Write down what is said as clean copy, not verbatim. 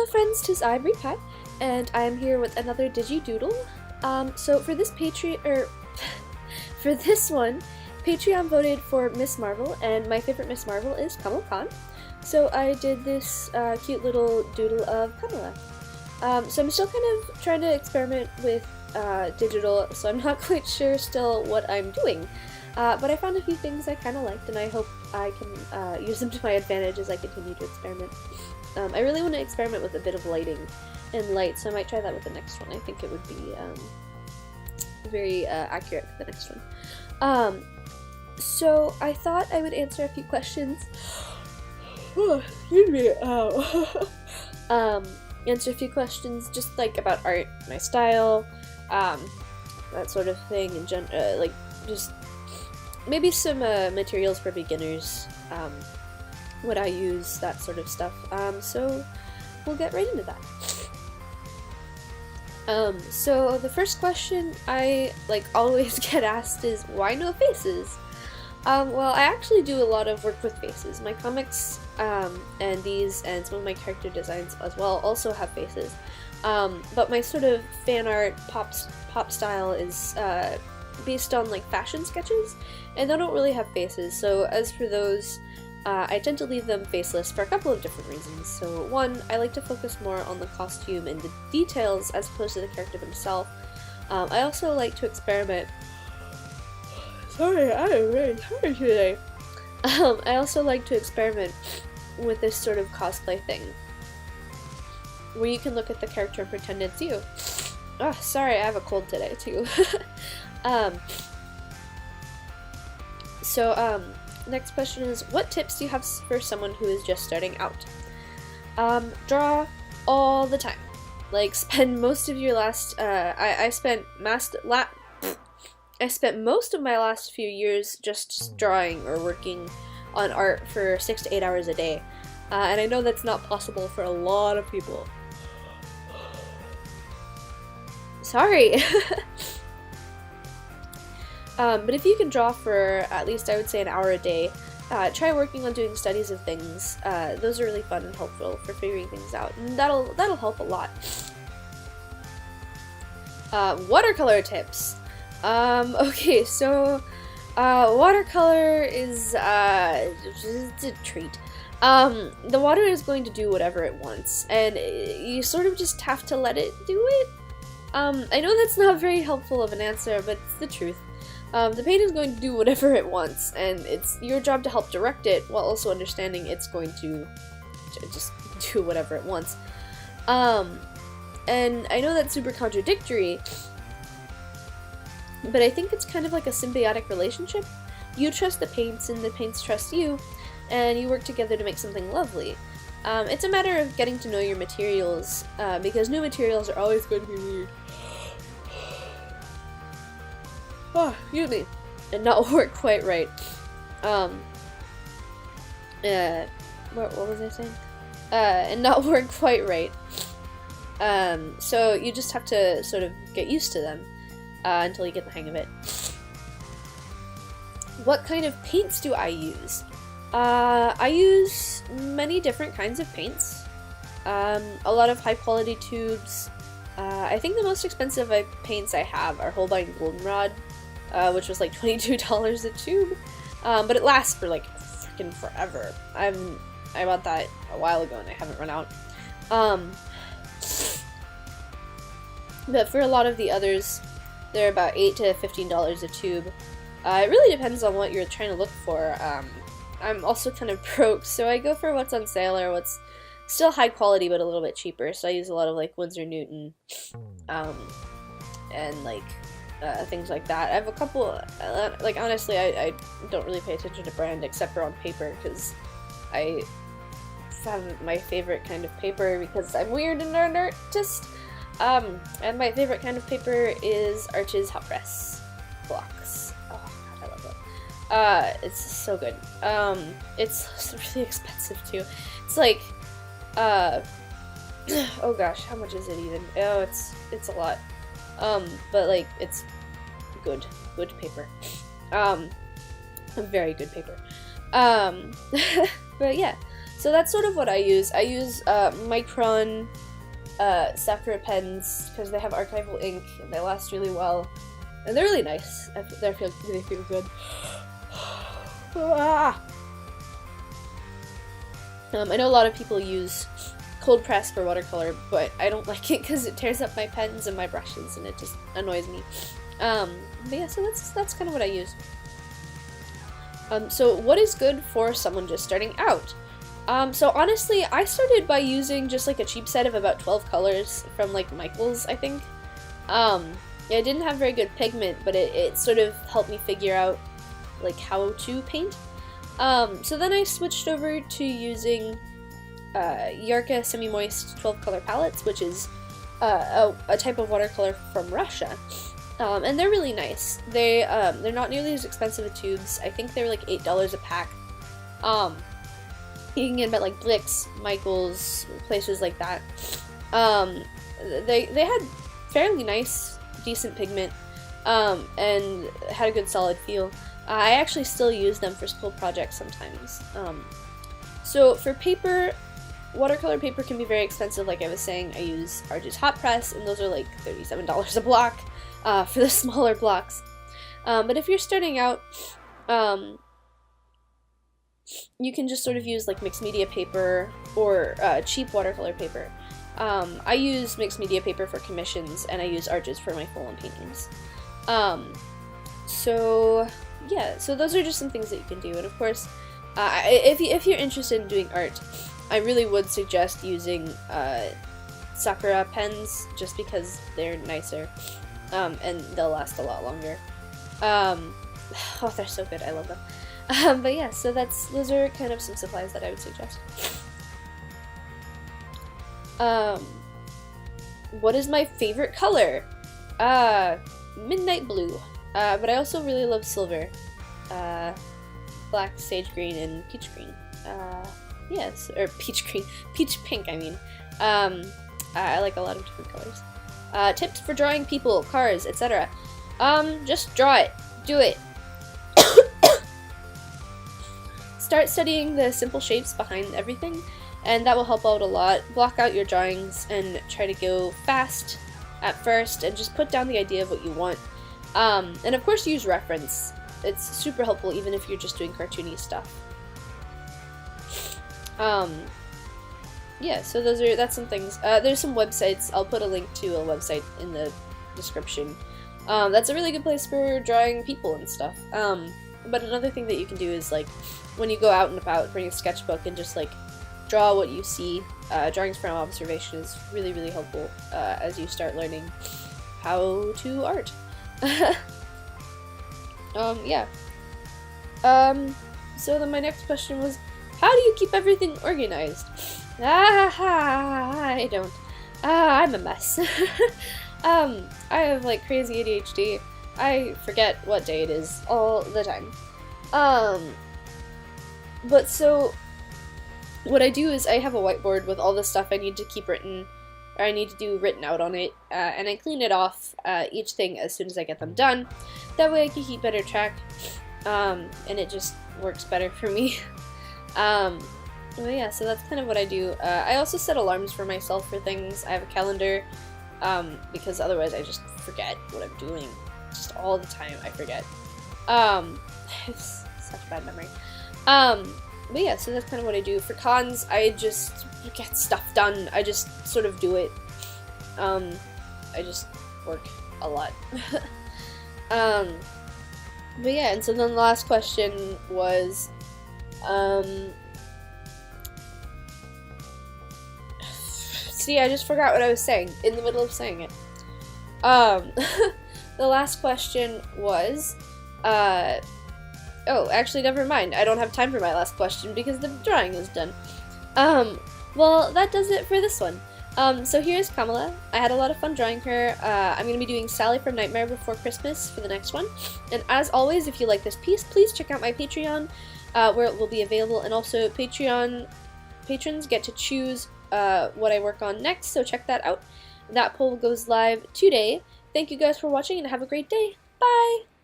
Hello friends, 'tis I, Cat, and I am here with another DigiDoodle. So for this for this one, Patreon voted for Miss Marvel, and my favorite Miss Marvel is Kamala Khan. So I did this cute little doodle of Kamala. So I'm still kind of trying to experiment with digital, so I'm not quite sure still what I'm doing. But I found a few things I kind of liked, and I hope I can use them to my advantage as I continue to experiment. I really want to experiment with a bit of lighting and light, so I might try that with the next one. I think it would be very accurate for the next one. So I thought I would answer a few questions. Oh, excuse me. Answer a few questions just like about art, my style, that sort of thing, and like just maybe some materials for beginners, what I use, that sort of stuff. So we'll get right into that. So the first question I always get asked is, why no faces? Well, I actually do a lot of work with faces. My comics, and these, and some of my character designs as well also have faces. But my sort of fan art pop style is based on fashion sketches, and they don't really have faces. So as for those, I tend to leave them faceless for a couple of different reasons. So one, I like to focus more on the costume and the details as opposed to the character himself. I also like to experiment. Sorry, I am very tired today. I also like to experiment with this sort of cosplay thing, where you can look at the character and pretend it's you. Oh, sorry, I have a cold today too. Next question is, what tips do you have for someone who is just starting out? Draw all the time. Spend most of your last, I spent most of my last few years just drawing or working on art for 6 to 8 hours a day. And I know that's not possible for a lot of people. Sorry! But if you can draw for at least, I would say, an hour a day, try working on doing studies of things. Those are really fun and helpful for figuring things out, and that'll help a lot. Watercolor tips. Okay, so watercolor is it's a treat. The water is going to do whatever it wants, and you sort of just have to let it do it. I know that's not very helpful of an answer, but it's the truth. The paint is going to do whatever it wants, and it's your job to help direct it while also understanding it's going to just do whatever it wants. And I know that's super contradictory, but I think it's kind of like a symbiotic relationship. You trust the paints, and the paints trust you, and you work together to make something lovely. It's a matter of getting to know your materials, because new materials are always going to be weird. Oh, excuse me, and not work quite right. What was I saying? And not work quite right. So you just have to sort of get used to them until you get the hang of it. What kind of paints do I use? I use many different kinds of paints. A lot of high quality tubes. I think the most expensive paints I have are Holbein Goldenrod, which was like $22 a tube, but it lasts for freaking forever. I bought that a while ago and I haven't run out. But for a lot of the others, they're about $8 to $15 a tube. It really depends on what you're trying to look for. I'm also kind of broke, so I go for what's on sale or what's still high quality but a little bit cheaper. So I use a lot of Winsor Newton, and things like that. I have a couple, honestly, I don't really pay attention to brand except for on paper, because I have my favorite kind of paper because I'm weird and an artist. And my favorite kind of paper is Arch's Hot Press blocks. Oh god, I love that. It's so good. It's really expensive too. It's oh gosh, how much is it even? Oh, it's a lot. But it's good paper. A very good paper. But yeah, So that's sort of what I use. I use Micron Sakura pens because they have archival ink and they last really well. And they're really nice. They feel good. I know a lot of people use cold press for watercolor, but I don't like it because it tears up my pens and my brushes and it just annoys me. But yeah, so that's kind of what I use. So what is good for someone just starting out? So honestly, I started by using just like a cheap set of about 12 colors from like Michaels, I think. Yeah, it didn't have very good pigment, but it sort of helped me figure out like how to paint. So then I switched over to using Yarka Semi-Moist 12 color palettes, which is a type of watercolor from Russia. And they're really nice. They're not nearly as expensive as tubes. I think they're like $8 a pack. You can get them at like Blix, Michaels, places like that. They had fairly nice, decent pigment, and had a good solid feel. I actually still use them for school projects sometimes. So for paper, watercolor paper can be very expensive, like I was saying. I use Arches Hot Press, and those are like $37 a block for the smaller blocks. But if you're starting out, you can just sort of use like mixed media paper or cheap watercolor paper. I use mixed media paper for commissions, and I use Arches for my full-on paintings. So yeah, so those are just some things that you can do. And of course, if you're interested in doing art, I really would suggest using Sakura pens, just because they're nicer, and they'll last a lot longer. Oh, they're so good, I love them. But yeah, so those are kind of some supplies that I would suggest. What is my favorite color? Midnight blue. But I also really love silver. Black, sage green, and peach green. Yes, or peach green. Peach pink, I mean. I like a lot of different colors. Tips for drawing people, cars, etc. Just draw it. Do it. Start studying the simple shapes behind everything, and that will help out a lot. Block out your drawings and try to go fast at first, and just put down the idea of what you want. And of course use reference. It's super helpful even if you're just doing cartoony stuff. Yeah, so that's some things. There's some websites. I'll put a link to a website in the description. That's a really good place for drawing people and stuff. But another thing that you can do is, like, when you go out and about, bring a sketchbook and just, like, draw what you see. Drawings from observation is really, really helpful as you start learning how to art. Yeah. So then my next question was, how do you keep everything organized? I don't. I'm a mess. I have, like, crazy ADHD. I forget what day it is all the time. But so, what I do is I have a whiteboard with all the stuff I need to keep written, or I need to do written out on it, and I clean it off, each thing as soon as I get them done. That way I can keep better track, and it just works better for me. Well, yeah, so that's kind of what I do. I also set alarms for myself for things. I have a calendar, because otherwise I just forget what I'm doing. Just all the time I forget. It's such bad memory. But yeah, so that's kind of what I do. For cons, I just get stuff done. I just sort of do it. I just work a lot. But yeah, and so then the last question was, see, I just forgot what I was saying in the middle of saying it. The last question was, oh, actually, never mind. I don't have time for my last question because the drawing is done. Well, that does it for this one. So here's Kamala. I had a lot of fun drawing her. I'm going to be doing Sally from Nightmare Before Christmas for the next one. And as always, if you like this piece, please check out my Patreon, where it will be available. And also, Patreon patrons get to choose what I work on next, so check that out. That poll goes live today. Thank you guys for watching, and have a great day. Bye!